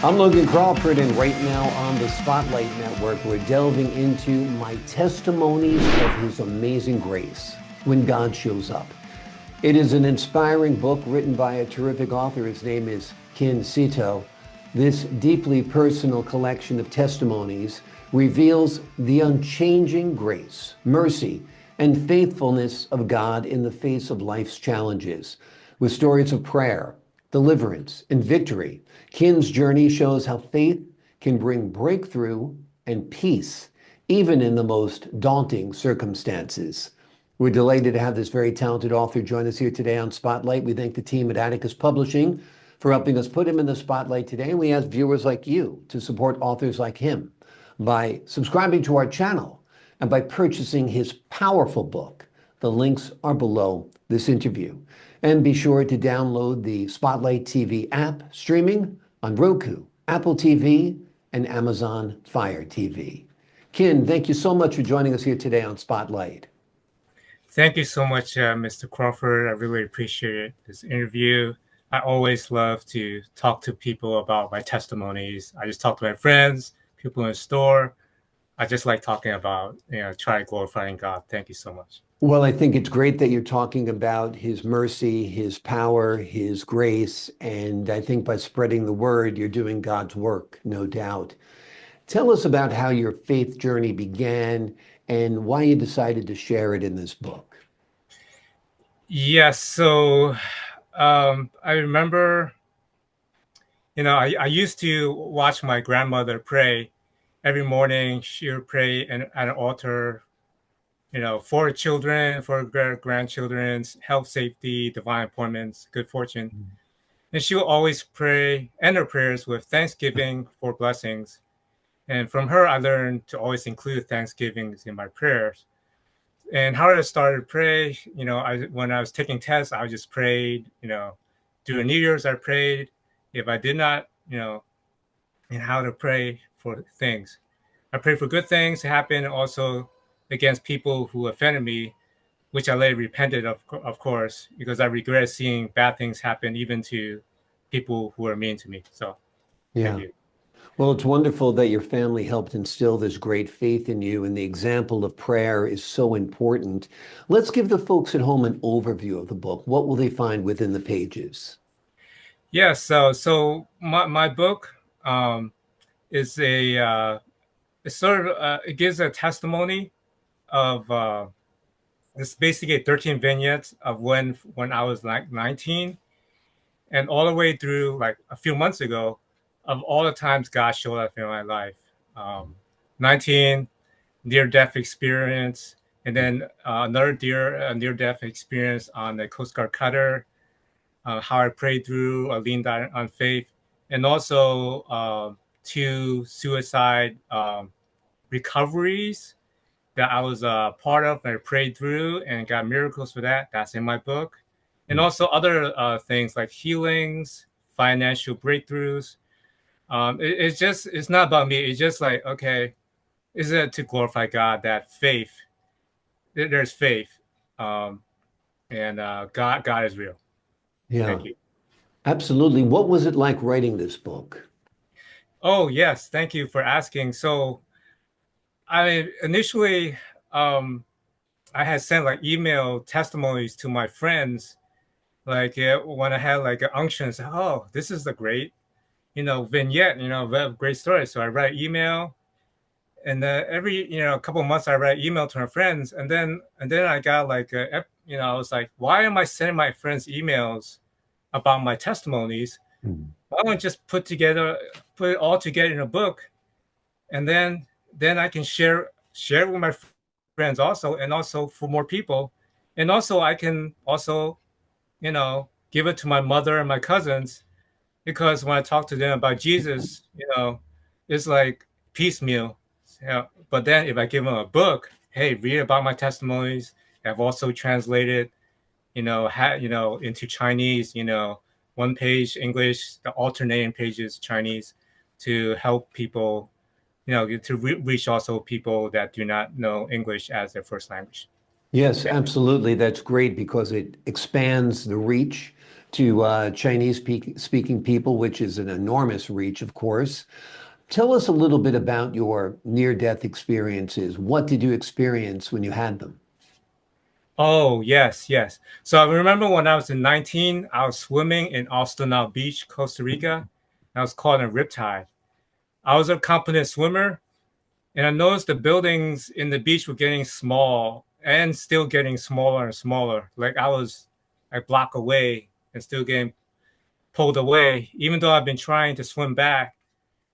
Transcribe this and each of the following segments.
I'm Logan Crawford, and right now on the Spotlight Network, we're delving into my testimonies of His amazing grace when God shows up. It is an inspiring book written by a terrific author. His name is Kin Szeto. This deeply personal collection of testimonies reveals the unchanging grace, mercy, and faithfulness of God in the face of life's challenges, with stories of prayer, deliverance, and victory. Kin's journey shows how faith can bring breakthrough and peace, even in the most daunting circumstances. We're delighted to have this very talented author join us here today on Spotlight. We thank the team at Atticus Publishing for helping us put him in the spotlight today. And we ask viewers like you to support authors like him by subscribing to our channel and by purchasing his powerful book. The links are below this interview. And be sure to download the Spotlight TV app streaming on Roku, Apple TV, and Amazon Fire TV. Kin, thank you so much for joining us here today on Spotlight. Thank you so much, Mr. Crawford. I really appreciate this interview. I always love to talk to people about my testimonies. I just talk to my friends, people in the store. I just like talking about, try glorifying God. Thank you so much. Well, I think it's great that you're talking about His mercy, His power, His grace. And I think by spreading the word, you're doing God's work, no doubt. Tell us about how your faith journey began and why you decided to share it in this book. Yes. So I remember, I used to watch my grandmother pray every morning. She would pray at an altar, for children, for grandchildren's health, safety, divine appointments, good fortune. And she will always pray, end her prayers with thanksgiving for blessings. And from her, I learned to always include thanksgivings in my prayers. And how I started to pray, when I was taking tests, I just prayed, during New Year's, I prayed. If I did not, and how to pray for things. I prayed for good things to happen, also against people who offended me, which I later repented of course, because I regret seeing bad things happen even to people who are mean to me. So thank Yeah. you. Well, it's wonderful that your family helped instill this great faith in you, and the example of prayer is so important. Let's give the folks at home an overview of the book. What will they find within the pages? Yeah, so my book is it's sort of it gives a testimony of it's basically 13 vignettes of when I was like 19 and all the way through like a few months ago of all the times God showed up in my life. 19 near death experience, and then another near death experience on the Coast Guard cutter. How I prayed through, leaned on faith, and also two suicide recoveries that I was a part of and I prayed through and got miracles for that. That's in my book. And also other things like healings, financial breakthroughs. It's not about me. It's just like, okay, is it to glorify God that faith, there's faith, um, and God is real. Yeah, Thank you. absolutely. What was it like writing this book? Oh, yes. Thank you for asking. So I initially, um, I had sent like email testimonies to my friends, like when I had like an unction, say, oh, this is a great, vignette, great story. So I write email, and every, a couple of months I write email to my friends, and then I got like, I was like, why am I sending my friends emails about my testimonies? Mm. Why don't I just put it all together in a book, and then I can share it with my friends also, and also for more people, and also I can also give it to my mother and my cousins, because when I talk to them about Jesus, it's like piecemeal. Yeah. But then if I give them a book, hey, read about my testimonies. I've also translated, into Chinese, one page English, the alternating pages Chinese, to help people, to reach also people that do not know English as their first language. Yes, Yeah. absolutely. That's great because it expands the reach to speaking people, which is an enormous reach, of course. Tell us a little bit about your near-death experiences. What did you experience when you had them? Oh, yes, yes. So I remember when I was in 19, I was swimming in Austinal Beach, Costa Rica. I was caught in a riptide. I was a competent swimmer, and I noticed the buildings in the beach were getting small and still getting smaller and smaller. Like I was a block away and still getting pulled away, even though I've been trying to swim back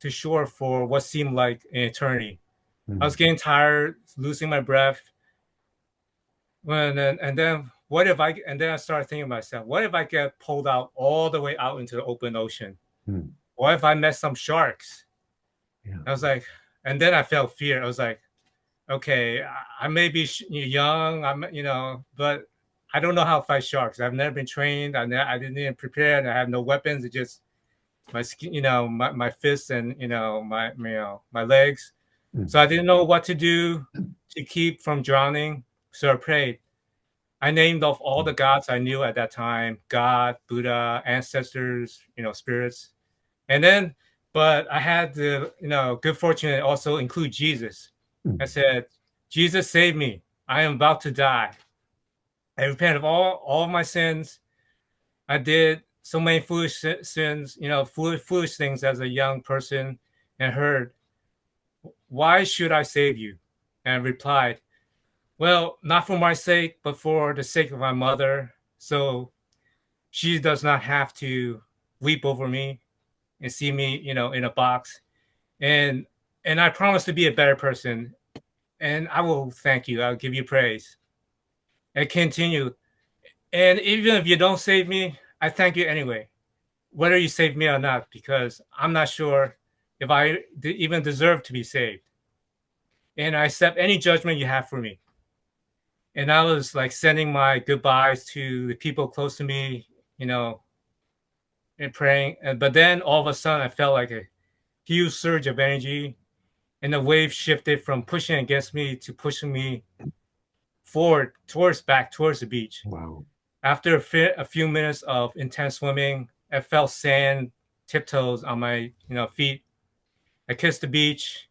to shore for what seemed like an eternity. I was Mm, getting tired, losing my breath. And then what if I and then I started thinking to myself, what if I get pulled out all the way out into the open ocean? mm, What if I met some sharks? yeah. I was like, and then I felt fear. I was like, okay, I may be young, but I don't know how to fight sharks. I've never been trained. I didn't even prepare. I have no weapons. It just my skin, my fists and my legs. So Mm, I didn't know what to do to keep from drowning. So I prayed. I named off all the mm, gods I knew at that time: God, Buddha, ancestors, spirits. And then, but I had the good fortune to also include Jesus. I mm, said, Jesus, save me. I am about to die. I repent of all of my sins. I did so many foolish sins, foolish things as a young person, and heard, why should I save you? And replied, well, not for my sake, but for the sake of my mother. So she does not have to weep over me and see me, in a box. And I promise to be a better person. And I will thank you. I'll give you praise. And continue. And even if you don't save me, I thank you anyway, whether you save me or not, because I'm not sure if I even deserve to be saved. And I accept any judgment you have for me. And I was like sending my goodbyes to the people close to me, you know, and praying. But then all of a sudden, I felt like a huge surge of energy, and the wave shifted from pushing against me to pushing me forward, towards the beach. wow. After a few minutes of intense swimming, I felt sand tiptoes on my feet. I kissed the beach.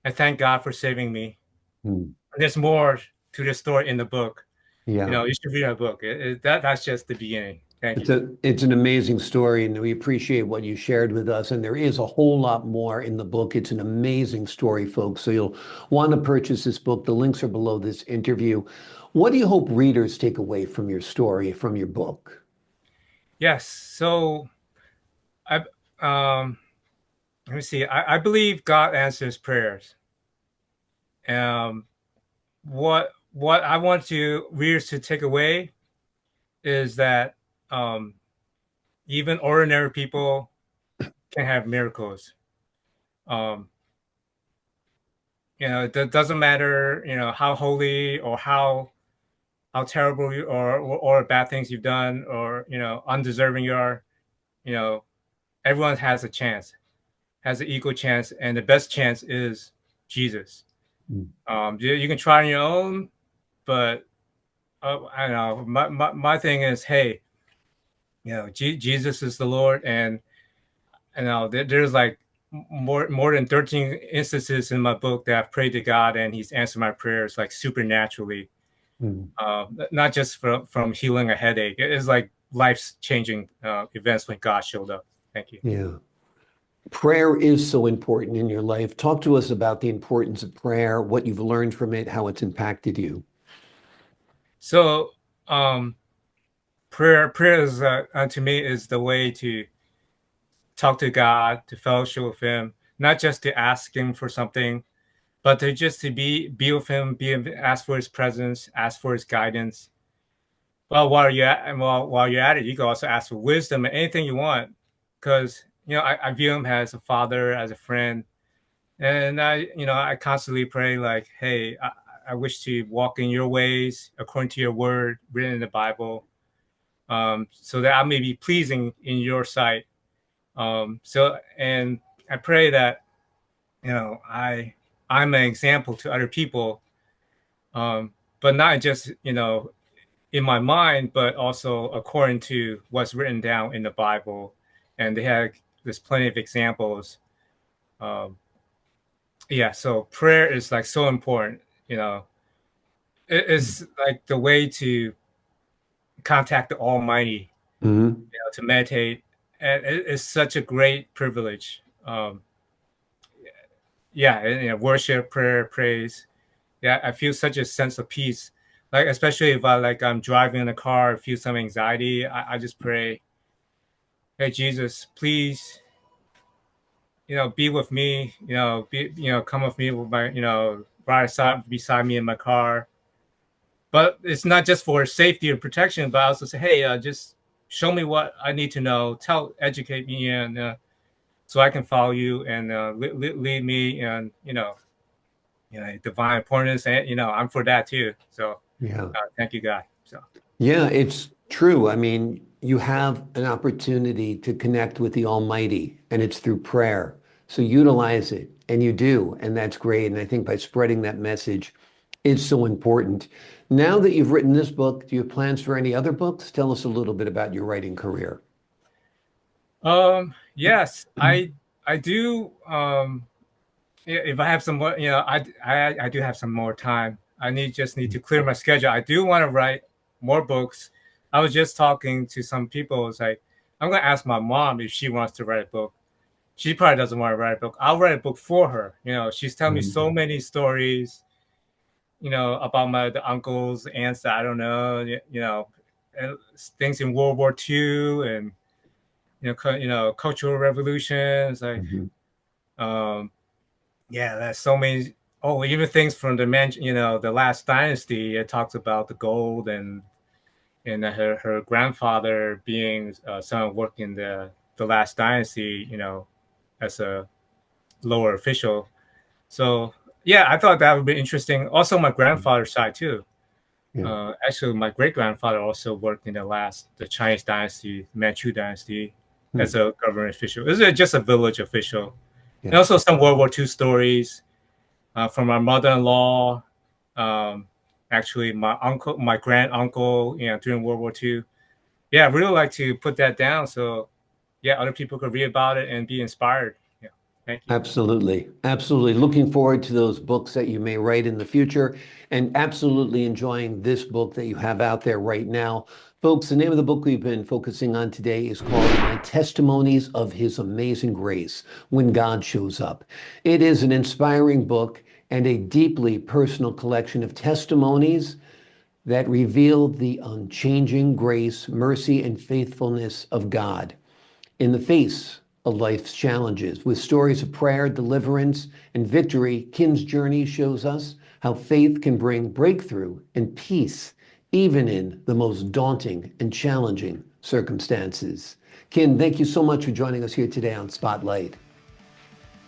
I thank God for saving me. Mm, And there's more to this story in the book. yeah. You should read my book. That's just the beginning. Thank you. It's an amazing story, and we appreciate what you shared with us. And there is a whole lot more in the book. It's an amazing story, folks. So you'll want to purchase this book. The links are below this interview. What do you hope readers take away from your story, from your book? Yes. So I um let me see. I believe God answers prayers. Um, what I want to readers to take away is that um, even ordinary people can have miracles. Um, it doesn't matter, how holy or how terrible you or bad things you've done or undeserving you are. You know, everyone has a chance, has an equal chance, and the best chance is Jesus. Mm, You can try on your own, but I don't know. My thing is, hey, Jesus is the Lord, and there's like more than 13 instances in my book that I've prayed to God, and He's answered my prayers like supernaturally. mm, Not just from healing a headache. It's like life changing events when God showed up. Thank you. yeah. Prayer is so important in your life. Talk to us about the importance of prayer, what you've learned from it, how it's impacted you. So prayer is to me is the way to talk to God, to fellowship with Him, not just to ask Him for something, but to just to be with Him, ask for His presence, ask for His guidance. Well, while you're at it, you can also ask for wisdom and anything you want, because I view Him as a father, as a friend, and I constantly pray like, hey, I wish to walk in Your ways according to Your word written in the Bible, so that I may be pleasing in Your sight. And I pray that I'm an example to other people, but not just in my mind, but also according to what's written down in the Bible. And there's plenty of examples. Um, yeah, so prayer is like so important. You know, it's like the way to contact the Almighty, Hmm. to meditate, and it is such a great privilege. Yeah, and, worship, prayer, praise. Yeah, I feel such a sense of peace. Like especially if I'm driving in a car, I feel some anxiety. I just pray, hey Jesus, please, be with me. Come with me with my, right beside me in my car. But it's not just for safety or protection, but I also say, hey, just show me what I need to know. Educate me, and so I can follow you and lead me, and divine importance, and I'm for that too. So Yeah. thank you, God. So Yeah, it's true. I mean, you have an opportunity to connect with the Almighty, and it's through prayer. So utilize it, and you do, and that's great. And I think by spreading that message is so important. Now that you've written this book, do you have plans for any other books? Tell us a little bit about your writing career. yes, I do. If I have some more, I do have some more time. I just need to clear my schedule. I do want to write more books. I was just talking to some people. It's like I'm gonna ask my mom if she wants to write a book. She probably doesn't want to write a book. I'll write a book for her. She's telling me Mhm. so many stories. About the uncles, aunts that I don't know. And things in World War II, and cultural revolutions. Like, Mhm. um, yeah, there's so many. Oh, even things from the last dynasty. It talks about the gold, and her grandfather being someone working the last dynasty. As a lower official. So yeah, I thought that would be interesting. Also, my grandfather's side too. Yeah. Actually, my great grandfather also worked in the Chinese dynasty, Manchu dynasty, as Hmm. a government official. This is just a village official, and Yeah. also some World War II stories from my mother-in-law. Um, Actually, my uncle, my grand uncle, during World War II. Yeah, I really like to put that down so yeah, other people could read about it and be inspired. Yeah, thank you. Absolutely. Absolutely. Looking forward to those books that you may write in the future and absolutely enjoying this book that you have out there right now. Folks, the name of the book we've been focusing on today is called My Testimonies of His Amazing Grace When God Shows Up. It is an inspiring book and a deeply personal collection of testimonies that reveal the unchanging grace, mercy, and faithfulness of God in the face of life's challenges. With stories of prayer, deliverance, and victory, Kin's journey shows us how faith can bring breakthrough and peace, even in the most daunting and challenging circumstances. Kin, thank you so much for joining us here today on Spotlight.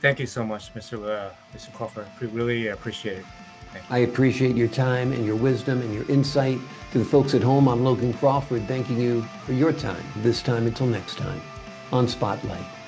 Thank you so much, Mr. Crawford. We really appreciate it. Thank you. I appreciate your time and your wisdom and your insight. To the folks at home, I'm Logan Crawford, thanking you for your time, this time until next time on Spotlight.